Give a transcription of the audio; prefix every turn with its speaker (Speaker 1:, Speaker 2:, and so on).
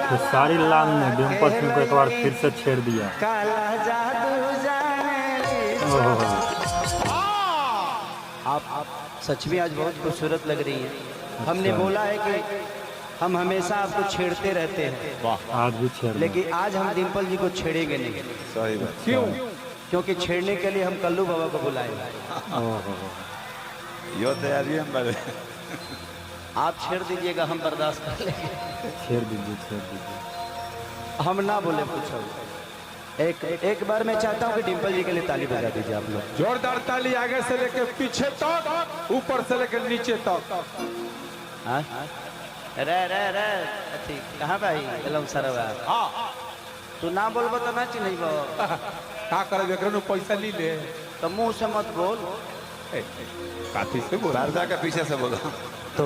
Speaker 1: तो सारी लाल ने डिम्पल सिंह को एक बार फिर से छेड़ दिया। ओहो,
Speaker 2: आप सच में आज बहुत खूबसूरत लग रही हैं। हमने बोला है कि हम हमेशा आपको छेड़ते रहते हैं,
Speaker 1: आज भी छेड़ दिया।
Speaker 2: लेकिन आज हम डिम्पल जी को छेड़ेंगे नहीं।
Speaker 3: सही बात।
Speaker 2: क्यों? क्योंकि छेड़ने के लिए हम कल्लू बाबा को बुलाएंगे।
Speaker 1: ओहो,
Speaker 3: यो तैयारी हम बड़े।
Speaker 2: आप छेड़ दीजिएगा, हम बर्दाश्त कर लेंगे।
Speaker 1: छेड़ दीजिए, छेड़ दीजिए।
Speaker 2: हम ना बोले कुछ। एक बार मैं चाहता हूँ कि डिम्पल जी के लिए ताली बजा दीजिए आप लोग।
Speaker 4: जोरदार ताली, आगे से लेकर पीछे तक, ऊपर से लेकर नीचे तक।
Speaker 2: हाँ? रे अथी कहाँ भाई एलम सरवा? तू ना बोलबो तो ना चिन्हबो।
Speaker 4: का करे एकरो पैसा ली ले
Speaker 2: तो मुंह से मत बोल।
Speaker 4: काफी से बोल।
Speaker 3: पर्दा के पीछे से बोलो।
Speaker 2: तो